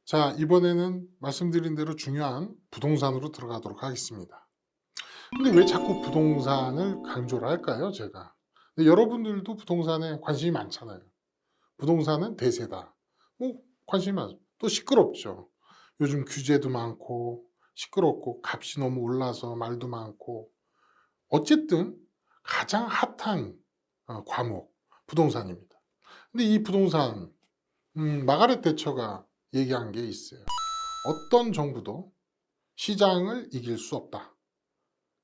자, 이번에는 말씀드린 대로 중요한 부동산으로 들어가도록 하겠습니다. 근데 왜 자꾸 부동산을 강조를 할까요, 제가? 근데 여러분들도 부동산에 관심이 많잖아요. 부동산은 대세다. 뭐, 관심이 많죠. 또 시끄럽죠. 요즘 규제도 많고, 시끄럽고, 값이 너무 올라서 말도 많고. 어쨌든 가장 핫한 과목, 부동산입니다. 근데 이 부동산, 마가렛 대처가 얘기한 게 있어요. 어떤 정부도 시장을 이길 수 없다.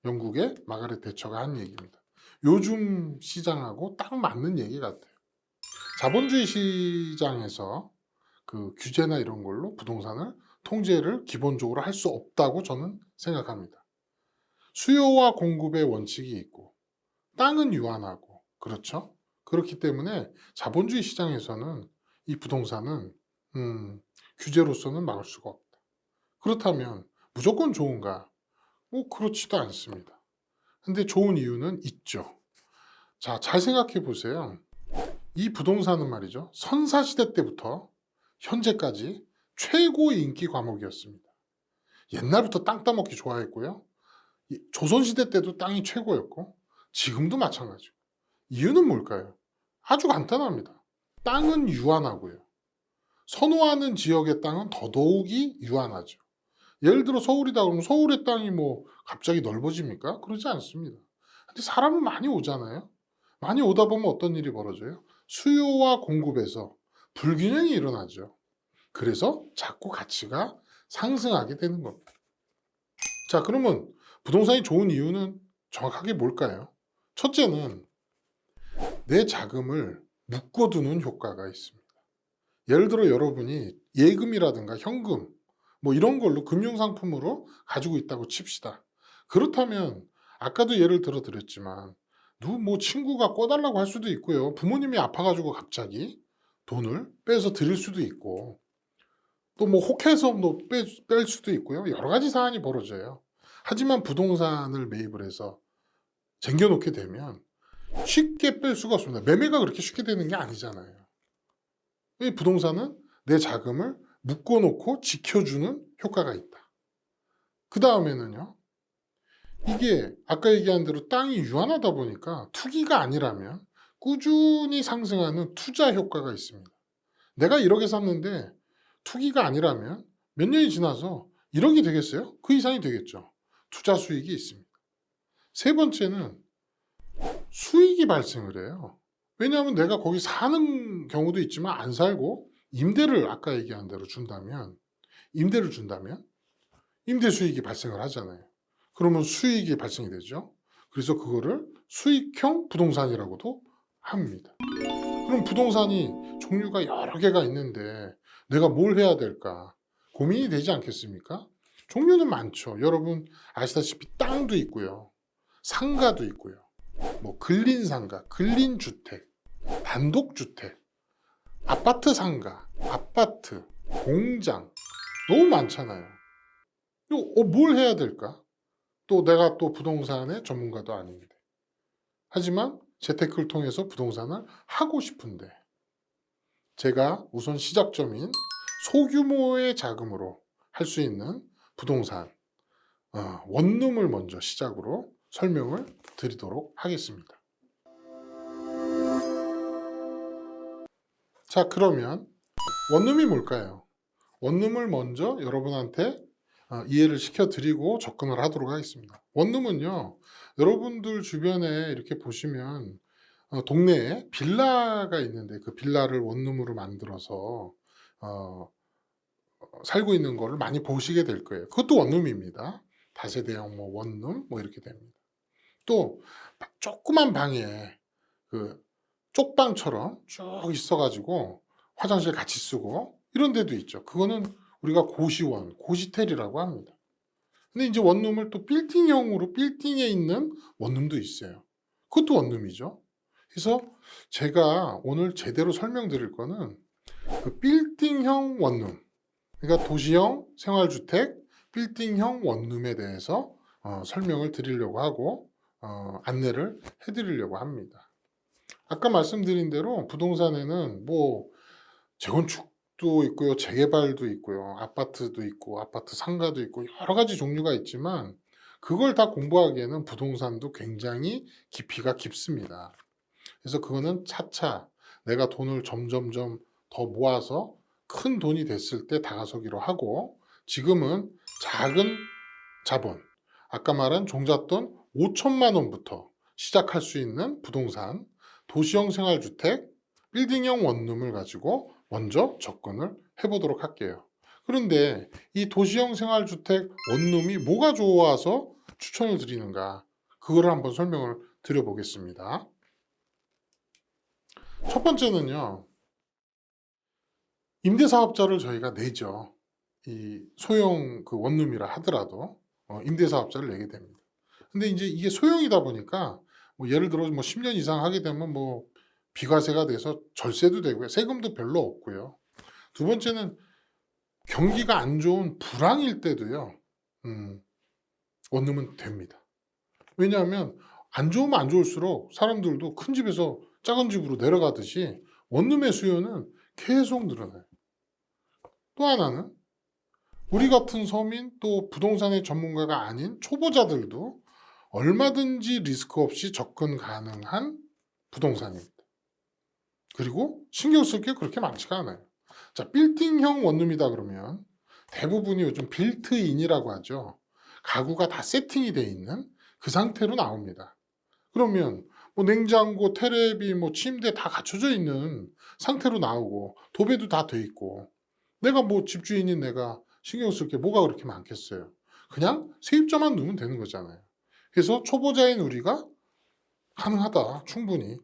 영국의 마가렛 대처가 한 얘기입니다. 요즘 시장하고 딱 맞는 얘기 같아요. 자본주의 시장에서 그 규제나 이런 걸로 부동산을 통제를 기본적으로 할 수 없다고 저는 생각합니다. 수요와 공급의 원칙이 있고 땅은 유한하고 그렇죠? 그렇기 때문에 자본주의 시장에서는 이 부동산은 규제로서는 막을 수가 없다. 그렇다면 무조건 좋은가? 뭐 그렇지도 않습니다. 근데 좋은 이유는 있죠. 자, 잘 생각해 보세요. 이 부동산은 말이죠. 선사시대 때부터 현재까지 최고 인기 과목이었습니다. 옛날부터 땅 따먹기 좋아했고요. 조선시대 때도 땅이 최고였고, 지금도 마찬가지고. 이유는 뭘까요? 아주 간단합니다. 땅은 유한하고요. 선호하는 지역의 땅은 더더욱이 유한하죠. 예를 들어 서울이다 그러면 서울의 땅이 뭐 갑자기 넓어집니까? 그러지 않습니다. 근데 사람은 많이 오잖아요. 많이 오다 보면 어떤 일이 벌어져요? 수요와 공급에서 불균형이 일어나죠. 그래서 자꾸 가치가 상승하게 되는 겁니다. 자, 그러면 부동산이 좋은 이유는 정확하게 뭘까요? 첫째는 내 자금을 묶어두는 효과가 있습니다. 예를 들어 여러분이 예금이라든가 현금 뭐 이런 걸로 금융상품으로 가지고 있다고 칩시다. 그렇다면 아까도 예를 들어 드렸지만 누구 뭐 친구가 꺼달라고 할 수도 있고요. 부모님이 아파가지고 갑자기 돈을 빼서 드릴 수도 있고 또 뭐 혹해서 뺄 수도 있고요. 여러 가지 사안이 벌어져요. 하지만 부동산을 매입을 해서 쟁겨놓게 되면 쉽게 뺄 수가 없습니다. 매매가 그렇게 쉽게 되는 게 아니잖아요. 이 부동산은 내 자금을 묶어놓고 지켜주는 효과가 있다. 그 다음에는요. 이게 아까 얘기한 대로 땅이 유한하다 보니까 투기가 아니라면 꾸준히 상승하는 투자 효과가 있습니다. 내가 1억에 샀는데 투기가 아니라면 몇 년이 지나서 1억이 되겠어요? 그 이상이 되겠죠. 투자 수익이 있습니다. 세 번째는 수익이 발생을 해요. 왜냐하면 내가 거기 사는 경우도 있지만 안 살고 임대를 아까 얘기한 대로 준다면 임대를 준다면 임대 수익이 발생을 하잖아요. 그러면 수익이 발생이 되죠. 그래서 그거를 수익형 부동산이라고도 합니다. 그럼 부동산이 종류가 여러 개가 있는데 내가 뭘 해야 될까? 고민이 되지 않겠습니까? 종류는 많죠. 여러분 아시다시피 땅도 있고요. 상가도 있고요. 뭐 근린상가, 근린주택, 단독주택, 아파트 상가, 아파트, 공장 너무 많잖아요. 이거 뭘 해야 될까? 또 내가 또 부동산의 전문가도 아닌데. 하지만 재테크를 통해서 부동산을 하고 싶은데 제가 우선 시작점인 소규모의 자금으로 할 수 있는 부동산 원룸을 먼저 시작으로 설명을 드리도록 하겠습니다. 자, 그러면 원룸이 뭘까요? 원룸을 먼저 여러분한테 이해를 시켜드리고 접근을 하도록 하겠습니다. 원룸은요, 여러분들 주변에 이렇게 보시면 동네에 빌라가 있는데 그 빌라를 원룸으로 만들어서 어, 살고 있는 거를 많이 보시게 될 거예요. 그것도 원룸입니다. 다세대형 뭐 원룸 뭐 이렇게 됩니다. 또 조그만 방에 그 쪽방처럼 쭉 있어가지고 화장실 같이 쓰고 이런 데도 있죠. 그거는 우리가 고시원, 고시텔이라고 합니다. 근데 이제 원룸을 또 빌딩형으로 빌딩에 있는 원룸도 있어요. 그것도 원룸이죠. 그래서 제가 오늘 제대로 설명드릴 거는 그 빌딩형 원룸, 그러니까 도시형 생활주택, 빌딩형 원룸에 대해서 설명을 드리려고 하고 안내를 해드리려고 합니다. 아까 말씀드린 대로 부동산에는 뭐 재건축도 주택도 있고요. 재개발도 있고요. 아파트도 있고 아파트 상가도 있고 여러 가지 종류가 있지만 그걸 다 공부하기에는 부동산도 굉장히 깊이가 깊습니다. 그래서 그거는 차차 내가 돈을 점점점 더 모아서 큰 돈이 됐을 때 다가서기로 하고 지금은 작은 자본, 아까 말한 종잣돈 5천만 원부터 시작할 수 있는 부동산, 도시형 생활주택, 빌딩형 원룸을 가지고 먼저 접근을 해보도록 할게요. 그런데 이 도시형 생활주택 원룸이 뭐가 좋아서 추천을 드리는가? 그거를 한번 설명을 드려보겠습니다. 첫 번째는요, 임대사업자를 저희가 내죠. 이 소형 그 원룸이라 하더라도 임대사업자를 내게 됩니다. 근데 이제 이게 소형이다 보니까 뭐 예를 들어 뭐 10년 이상 하게 되면 뭐 비과세가 돼서 절세도 되고요. 세금도 별로 없고요. 두 번째는 경기가 안 좋은 불황일 때도요. 원룸은 됩니다. 왜냐하면 안 좋으면 안 좋을수록 사람들도 큰 집에서 작은 집으로 내려가듯이 원룸의 수요는 계속 늘어나요. 또 하나는 우리 같은 서민 또 부동산의 전문가가 아닌 초보자들도 얼마든지 리스크 없이 접근 가능한 부동산입니다. 그리고 신경 쓸 게 그렇게 많지가 않아요. 자, 빌딩형 원룸이다 그러면 대부분이 요즘 빌트인이라고 하죠. 가구가 다 세팅이 돼 있는 그 상태로 나옵니다. 그러면 뭐 냉장고, 테레비, 뭐 침대 다 갖춰져 있는 상태로 나오고 도배도 다 돼 있고 내가 뭐 집주인인 내가 신경 쓸 게 뭐가 그렇게 많겠어요. 그냥 세입자만 넣으면 되는 거잖아요. 그래서 초보자인 우리가 가능하다, 충분히.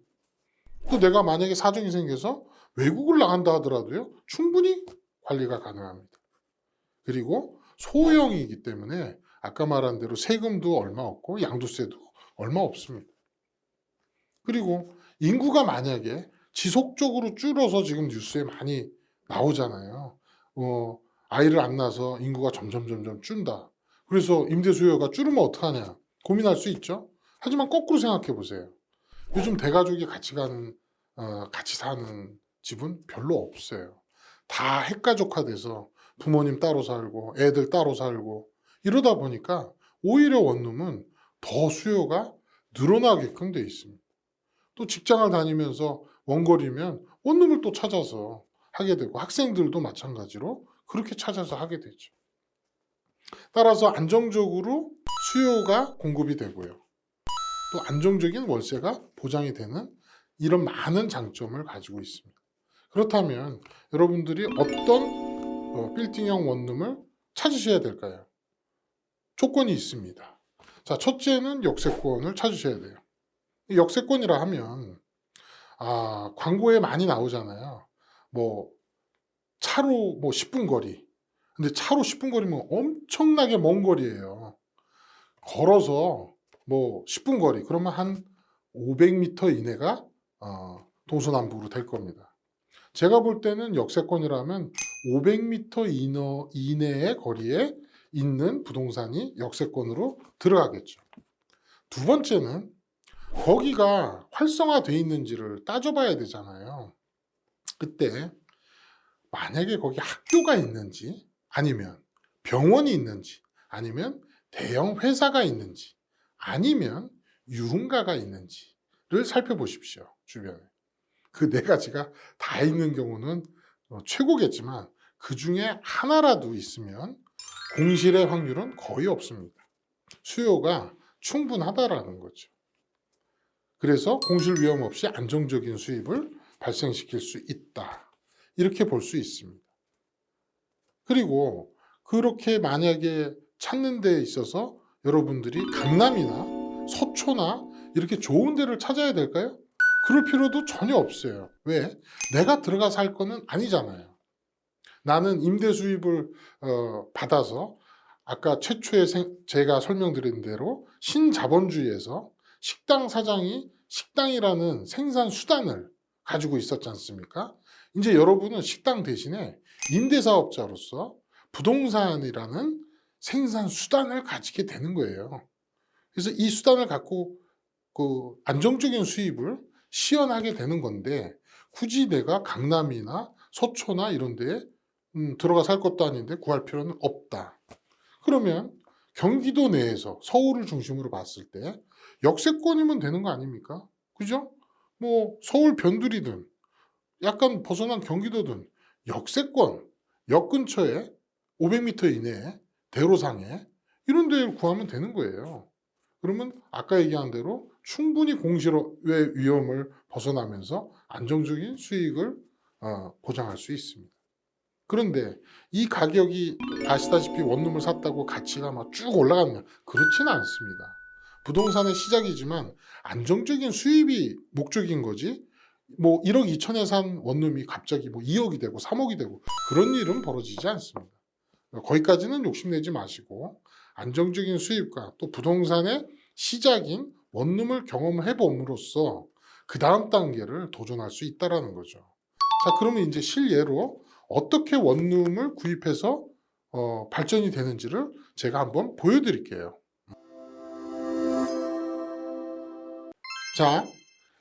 또 내가 만약에 사정이 생겨서 외국을 나간다 하더라도요, 충분히 관리가 가능합니다. 그리고 소형이기 때문에 아까 말한 대로 세금도 얼마 없고 양도세도 얼마 없습니다. 그리고 인구가 만약에 지속적으로 줄어서 지금 뉴스에 많이 나오잖아요. 아이를 안 낳아서 인구가 점점 준다. 그래서 임대 수요가 줄으면 어떡하냐 고민할 수 있죠. 하지만 거꾸로 생각해 보세요. 요즘 대가족이 같이 사는 집은 별로 없어요. 다 핵가족화돼서 부모님 따로 살고 애들 따로 살고 이러다 보니까 오히려 원룸은 더 수요가 늘어나게끔 돼 있습니다. 또 직장을 다니면서 원거리면 원룸을 또 찾아서 하게 되고 학생들도 마찬가지로 그렇게 찾아서 하게 되죠. 따라서 안정적으로 수요가 공급이 되고요. 또 안정적인 월세가 보장이 되는 이런 많은 장점을 가지고 있습니다. 그렇다면 여러분들이 어떤 빌딩형 원룸을 찾으셔야 될까요? 조건이 있습니다. 자, 첫째는 역세권을 찾으셔야 돼요. 역세권이라 하면 광고에 많이 나오잖아요. 뭐 차로 뭐 10분 거리. 근데 차로 10분 거리면 엄청나게 먼 거리예요. 걸어서 뭐 10분 거리 그러면 한 500m 이내가 동서남북으로 될 겁니다. 제가 볼 때는 역세권이라면 500m 이내의 거리에 있는 부동산이 역세권으로 들어가겠죠. 두 번째는 거기가 활성화되어 있는지를 따져봐야 되잖아요. 그때 만약에 거기 학교가 있는지 아니면 병원이 있는지 아니면 대형 회사가 있는지 아니면 유흥가가 있는지를 살펴보십시오. 주변에. 그 네 가지가 다 있는 경우는 최고겠지만 그 중에 하나라도 있으면 공실의 확률은 거의 없습니다. 수요가 충분하다라는 거죠. 그래서 공실 위험 없이 안정적인 수입을 발생시킬 수 있다. 이렇게 볼 수 있습니다. 그리고 그렇게 만약에 찾는 데 있어서 여러분들이 강남이나 서초나 이렇게 좋은 데를 찾아야 될까요? 그럴 필요도 전혀 없어요. 왜? 내가 들어가 살 거는 아니잖아요. 나는 임대 수입을 받아서 아까 최초에 제가 설명드린 대로 신자본주의에서 식당 사장이 식당이라는 생산 수단을 가지고 있었지 않습니까? 이제 여러분은 식당 대신에 임대사업자로서 부동산이라는 생산 수단을 가지게 되는 거예요. 그래서 이 수단을 갖고 안정적인 수입을 시현하게 되는 건데 굳이 내가 강남이나 서초나 이런 데에 들어가 살 것도 아닌데 구할 필요는 없다. 그러면 경기도 내에서 서울을 중심으로 봤을 때 역세권이면 되는 거 아닙니까? 그죠? 뭐 서울 변두리든 약간 벗어난 경기도든 역세권, 역 근처에 500m 이내에 대로상에 이런 데를 구하면 되는 거예요. 그러면 아까 얘기한 대로 충분히 공실의 위험을 벗어나면서 안정적인 수익을 보장할 수 있습니다. 그런데 이 가격이 아시다시피 원룸을 샀다고 가치가 막 쭉 올라갔냐? 그렇지는 않습니다. 부동산의 시작이지만 안정적인 수입이 목적인 거지 뭐 1억 2천에 산 원룸이 갑자기 뭐 2억이 되고 3억이 되고 그런 일은 벌어지지 않습니다. 거기까지는 욕심내지 마시고 안정적인 수입과 또 부동산의 시작인 원룸을 경험해 봄으로써 그 다음 단계를 도전할 수 있다는 거죠. 자, 그러면 이제 실예로 어떻게 원룸을 구입해서 발전이 되는지를 제가 한번 보여드릴게요. 자,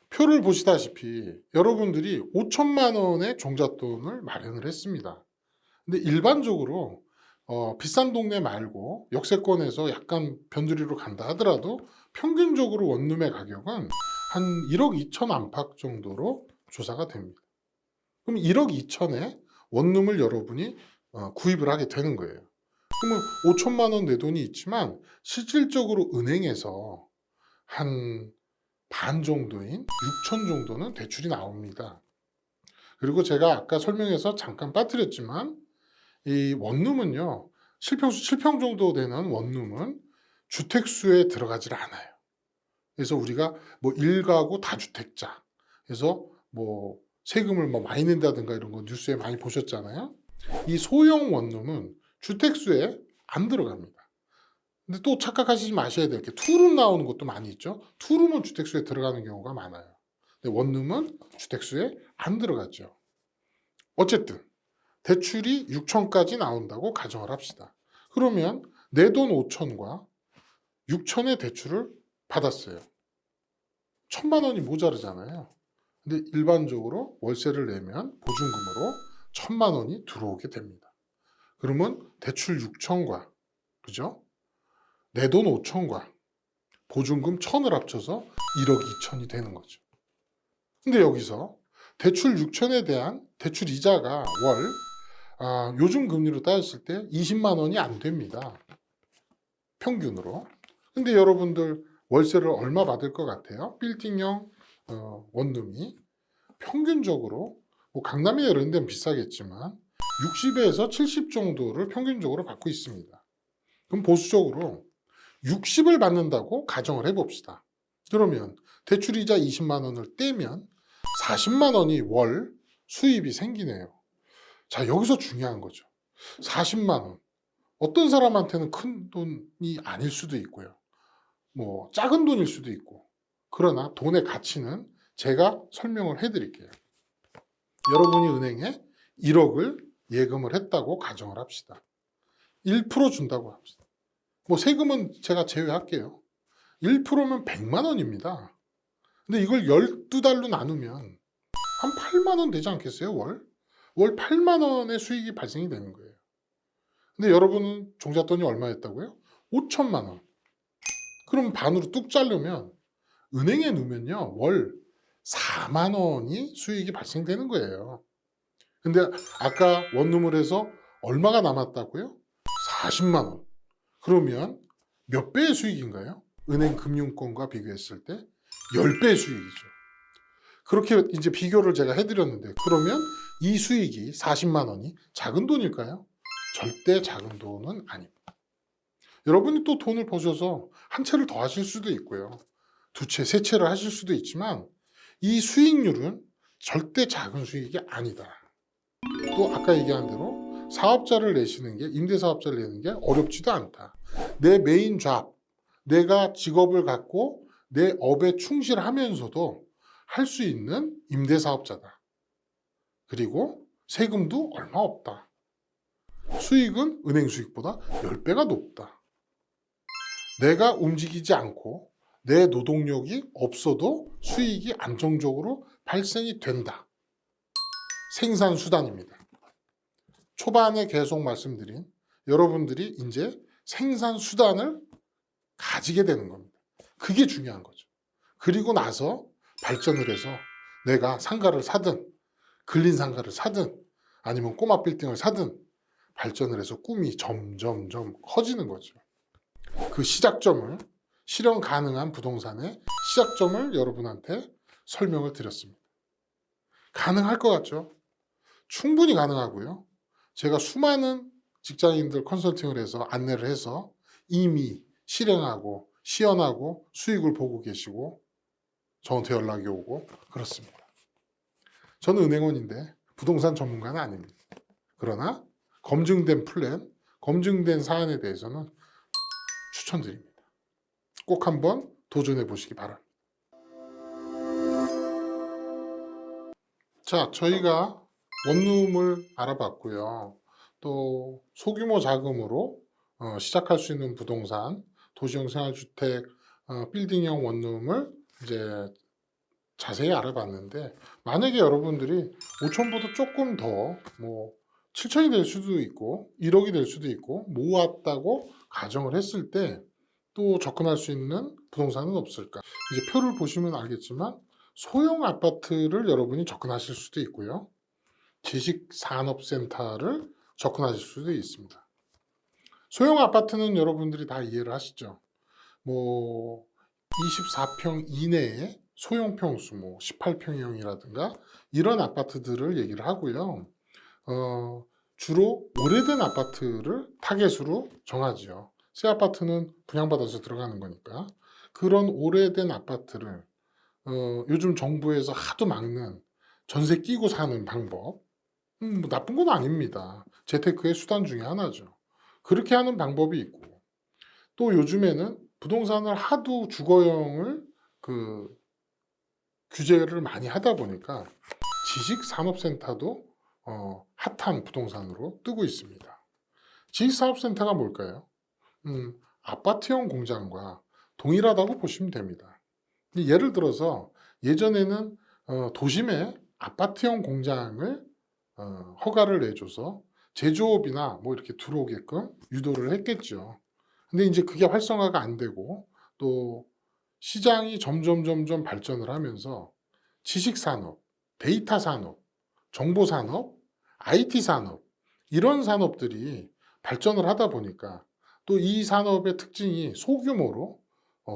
표를 보시다시피 여러분들이 5천만 원의 종잣돈을 마련을 했습니다. 근데 일반적으로 비싼 동네 말고 역세권에서 약간 변두리로 간다 하더라도 평균적으로 원룸의 가격은 한 1억 2천 안팎 정도로 조사가 됩니다. 그럼 1억 2천에 원룸을 여러분이 구입을 하게 되는 거예요. 그러면 5천만 원 내 돈이 있지만 실질적으로 은행에서 한 반 정도인 6천 정도는 대출이 나옵니다. 그리고 제가 아까 설명해서 잠깐 빠뜨렸지만 이 원룸은요, 실평수 7평 정도 되는 원룸은 주택수에 들어가질 않아요. 그래서 우리가 뭐 1가구 다주택자, 그래서 뭐 세금을 뭐 많이 낸다든가 이런 거 뉴스에 많이 보셨잖아요. 이 소형 원룸은 주택수에 안 들어갑니다. 근데 또 착각하시지 마셔야 될 게 투룸 나오는 것도 많이 있죠. 투룸은 주택수에 들어가는 경우가 많아요. 근데 원룸은 주택수에 안 들어가죠. 어쨌든 대출이 6천까지 나온다고 가정을 합시다. 그러면 내 돈 5천과 6천의 대출을 받았어요. 1,000만 원이 모자르잖아요. 근데 일반적으로 월세를 내면 보증금으로 1,000만 원이 들어오게 됩니다. 그러면 대출 6천과 그죠? 내 돈 5천과 보증금 1,000을 합쳐서 1억 2천이 되는 거죠. 근데 여기서 대출 6천에 대한 대출 이자가 요즘 금리로 따졌을 때 20만 원이 안 됩니다. 평균으로. 근데 여러분들 월세를 얼마 받을 것 같아요? 빌딩형 원룸이 평균적으로 뭐 강남이나 이런 데는 비싸겠지만 60에서 70 정도를 평균적으로 받고 있습니다. 그럼 보수적으로 60을 받는다고 가정을 해봅시다. 그러면 대출이자 20만 원을 떼면 40만 원이 월 수입이 생기네요. 자, 여기서 중요한 거죠. 40만 원. 어떤 사람한테는 큰 돈이 아닐 수도 있고요. 뭐 작은 돈일 수도 있고. 그러나 돈의 가치는 제가 설명을 해드릴게요. 여러분이 은행에 1억을 예금을 했다고 가정을 합시다. 1% 준다고 합시다. 뭐 세금은 제가 제외할게요. 1%면 100만 원입니다. 근데 이걸 12달로 나누면 한 8만 원 되지 않겠어요, 월? 월 8만 원의 수익이 발생이 되는 거예요. 근데 여러분은 종잣돈이 얼마였다고요? 5천만 원. 그럼 반으로 뚝 자르면 은행에 넣으면요, 월 4만 원이 수익이 발생되는 거예요. 근데 아까 원룸을 해서 얼마가 남았다고요? 40만 원. 그러면 몇 배의 수익인가요? 은행 금융권과 비교했을 때 10배의 수익이죠. 그렇게 이제 비교를 제가 해드렸는데 그러면 이 수익이 40만 원이 작은 돈일까요? 절대 작은 돈은 아닙니다. 여러분이 또 돈을 버셔서 한 채를 더 하실 수도 있고요. 두 채, 세 채를 하실 수도 있지만 이 수익률은 절대 작은 수익이 아니다. 또 아까 얘기한 대로 사업자를 내시는 게 임대사업자를 내는 게 어렵지도 않다. 내 메인 잡, 내가 직업을 갖고 내 업에 충실하면서도 할 수 있는 임대사업자다. 그리고 세금도 얼마 없다. 수익은 은행 수익보다 10배가 높다. 내가 움직이지 않고 내 노동력이 없어도 수익이 안정적으로 발생이 된다. 생산수단입니다. 초반에 계속 말씀드린 여러분들이 이제 생산수단을 가지게 되는 겁니다. 그게 중요한 거죠. 그리고 나서 발전을 해서 내가 상가를 사든 근린 상가를 사든 아니면 꼬마 빌딩을 사든 발전을 해서 꿈이 점점점 커지는 거죠. 그 시작점을, 실현 가능한 부동산의 시작점을 여러분한테 설명을 드렸습니다. 가능할 것 같죠? 충분히 가능하고요. 제가 수많은 직장인들 컨설팅을 해서 안내를 해서 이미 실행하고 시연하고 수익을 보고 계시고 저한테 연락이 오고 그렇습니다. 저는 은행원인데 부동산 전문가는 아닙니다. 그러나 검증된 플랜, 검증된 사안에 대해서는 추천드립니다. 꼭 한번 도전해 보시기 바랍니다. 자, 저희가 원룸을 알아봤고요. 또 소규모 자금으로 시작할 수 있는 부동산, 도시형 생활주택, 빌딩형 원룸을 이제 자세히 알아봤는데, 만약에 여러분들이 5천보다 조금 더 뭐 7천이 될 수도 있고 1억이 될 수도 있고 모았다고 가정을 했을 때 또 접근할 수 있는 부동산은 없을까? 이제 표를 보시면 알겠지만 소형 아파트를 여러분이 접근하실 수도 있고요. 지식산업센터를 접근하실 수도 있습니다. 소형 아파트는 여러분들이 다 이해를 하시죠? 뭐 24평 이내에 소형 평수, 뭐 18평형이라든가 이런 아파트들을 얘기를 하고요. 주로 오래된 아파트를 타겟으로 정하죠. 새 아파트는 분양받아서 들어가는 거니까. 그런 오래된 아파트를 요즘 정부에서 하도 막는 전세 끼고 사는 방법, 뭐 나쁜 건 아닙니다. 재테크의 수단 중에 하나죠. 그렇게 하는 방법이 있고, 또 요즘에는 부동산을 하도 주거용을 규제를 많이 하다 보니까 지식산업센터도 핫한 부동산으로 뜨고 있습니다. 지식산업센터가 뭘까요? 아파트형 공장과 동일하다고 보시면 됩니다. 예를 들어서 예전에는 도심에 아파트형 공장을 허가를 내줘서 제조업이나 뭐 이렇게 들어오게끔 유도를 했겠죠. 근데 이제 그게 활성화가 안 되고 또 시장이 점점 발전을 하면서 지식산업, 데이터 산업, 정보 산업, IT 산업 이런 산업들이 발전을 하다 보니까 또 이 산업의 특징이 소규모로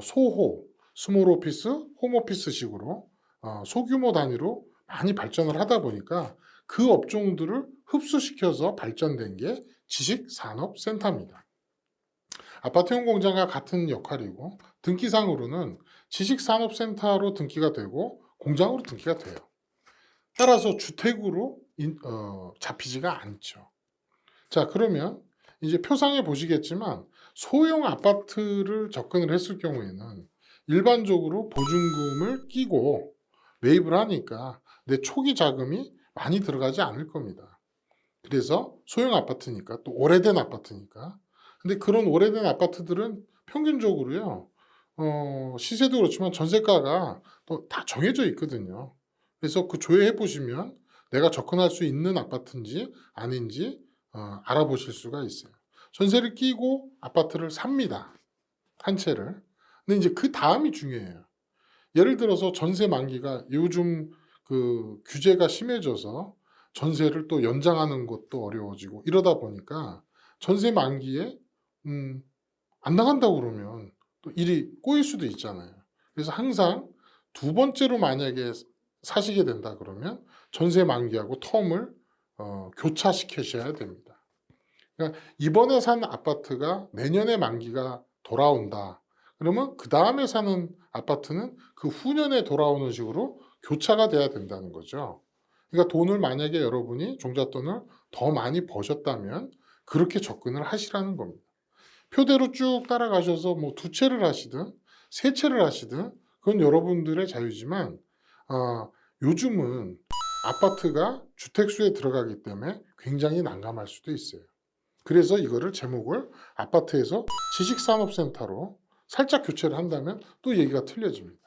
소호, 스몰 오피스, 홈 오피스식으로 소규모 단위로 많이 발전을 하다 보니까 그 업종들을 흡수시켜서 발전된 게 지식산업센터입니다. 아파트형 공장과 같은 역할이고 등기상으로는 지식산업센터로 등기가 되고 공장으로 등기가 돼요. 따라서 주택으로 잡히지가 않죠. 자, 그러면 이제 표상에 보시겠지만 소형 아파트를 접근을 했을 경우에는 일반적으로 보증금을 끼고 매입을 하니까 내 초기 자금이 많이 들어가지 않을 겁니다. 그래서 소형 아파트니까 또 오래된 아파트니까. 근데 그런 오래된 아파트들은 평균적으로요. 시세도 그렇지만 전세가가 또 다 정해져 있거든요. 그래서 그 조회해 보시면 내가 접근할 수 있는 아파트인지 아닌지 알아보실 수가 있어요. 전세를 끼고 아파트를 삽니다. 한 채를. 근데 이제 그 다음이 중요해요. 예를 들어서 전세 만기가 요즘 그 규제가 심해져서 전세를 또 연장하는 것도 어려워지고 이러다 보니까 전세 만기에 안 나간다고 그러면 또 일이 꼬일 수도 있잖아요. 그래서 항상 두 번째로 만약에 사시게 된다 그러면 전세 만기하고 텀을 교차시키셔야 됩니다. 그러니까 이번에 산 아파트가 내년에 만기가 돌아온다. 그러면 그 다음에 사는 아파트는 그 후년에 돌아오는 식으로 교차가 돼야 된다는 거죠. 그러니까 돈을 만약에 여러분이 종잣돈을 더 많이 버셨다면 그렇게 접근을 하시라는 겁니다. 표대로 쭉 따라가셔서 뭐 두 채를 하시든 세 채를 하시든 그건 여러분들의 자유지만 요즘은 아파트가 주택수에 들어가기 때문에 굉장히 난감할 수도 있어요. 그래서 이거를 제목을 아파트에서 지식산업센터로 살짝 교체를 한다면 또 얘기가 틀려집니다.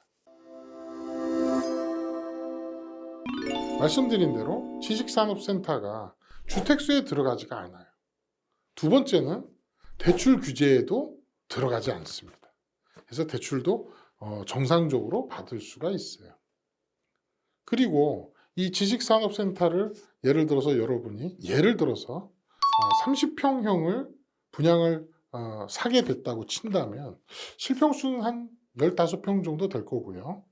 말씀드린 대로 지식산업센터가 주택수에 들어가지가 않아요. 두 번째는 대출 규제에도 들어가지 않습니다. 그래서 대출도 정상적으로 받을 수가 있어요. 그리고 이 지식산업센터를 예를 들어서 여러분이 30평형을 분양을 사게 됐다고 친다면 실평수는 한 15평 정도 될 거고요.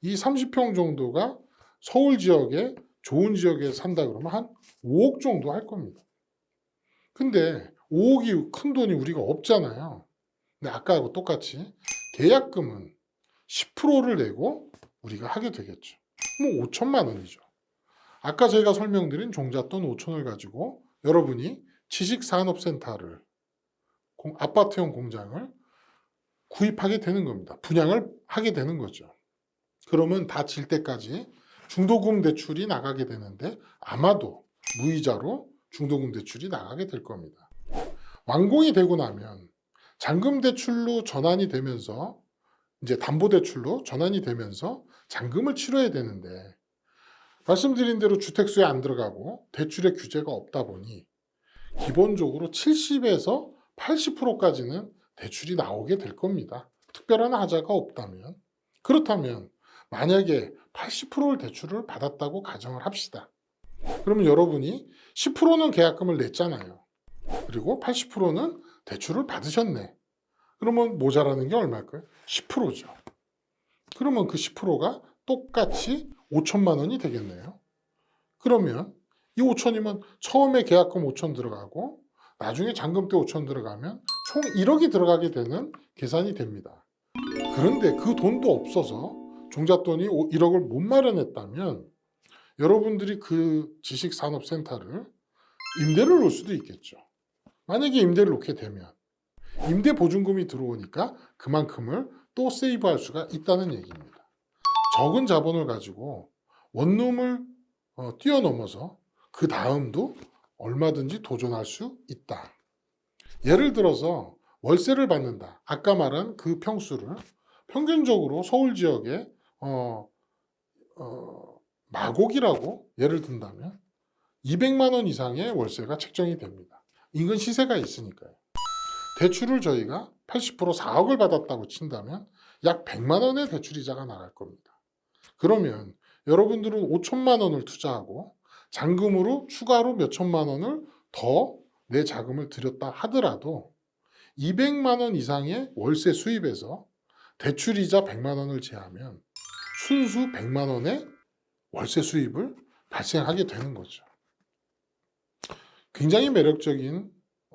이 30평 정도가 서울 지역에 좋은 지역에 산다 그러면 한 5억 정도 할 겁니다. 근데 5억이 큰 돈이 우리가 없잖아요. 근데 아까하고 똑같이 계약금은 10%를 내고 우리가 하게 되겠죠. 뭐 5천만 원이죠. 아까 제가 설명드린 종잣돈 5천을 가지고 여러분이 지식산업센터를 아파트형 공장을 구입하게 되는 겁니다. 분양을 하게 되는 거죠. 그러면 다 질 때까지 중도금 대출이 나가게 되는데 아마도 무이자로 중도금 대출이 나가게 될 겁니다. 완공이 되고 나면 잔금 대출로 전환이 되면서 이제 담보 대출로 전환이 되면서 잔금을 치러야 되는데 말씀드린 대로 주택수에 안 들어가고 대출의 규제가 없다 보니 기본적으로 70에서 80%까지는 대출이 나오게 될 겁니다. 특별한 하자가 없다면. 그렇다면 만약에 80%를 대출을 받았다고 가정을 합시다. 그러면 여러분이 10%는 계약금을 냈잖아요. 그리고 80%는 대출을 받으셨네. 그러면 모자라는 게 얼마일까요? 10%죠. 그러면 그 10%가 똑같이 5천만 원이 되겠네요. 그러면 이 5천이면 처음에 계약금 5천 들어가고 나중에 잔금 때 5천 들어가면 총 1억이 들어가게 되는 계산이 됩니다. 그런데 그 돈도 없어서 종잣돈이 1억을 못 마련했다면 여러분들이 그 지식산업센터를 임대를 놓을 수도 있겠죠. 만약에 임대를 놓게 되면 임대보증금이 들어오니까 그만큼을 또 세이브할 수가 있다는 얘기입니다. 적은 자본을 가지고 원룸을 뛰어넘어서 그 다음도 얼마든지 도전할 수 있다. 예를 들어서 월세를 받는다. 아까 말한 그 평수를 평균적으로 서울 지역에 마곡이라고 예를 든다면 200만 원 이상의 월세가 책정이 됩니다. 인근 시세가 있으니까요. 대출을 저희가 80% 4억을 받았다고 친다면 약 100만 원의 대출이자가 나갈 겁니다. 그러면 여러분들은 5천만 원을 투자하고 잔금으로 추가로 몇 천만 원을 더 내 자금을 들였다 하더라도 200만 원 이상의 월세 수입에서 대출이자 100만 원을 제하면 순수 100만 원의 월세 수입을 발생하게 되는 거죠. 굉장히 매력적인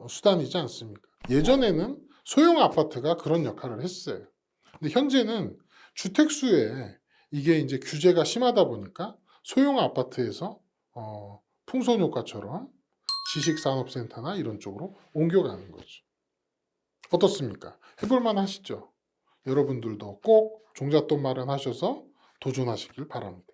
수단이지 않습니까? 예전에는 소형 아파트가 그런 역할을 했어요. 근데 현재는 주택수에 이게 이제 규제가 심하다 보니까 소형 아파트에서 풍선 효과처럼 지식산업센터나 이런 쪽으로 옮겨가는 거죠. 어떻습니까? 해볼만 하시죠? 여러분들도 꼭 종잣돈 마련하셔서 도전하시길 바랍니다.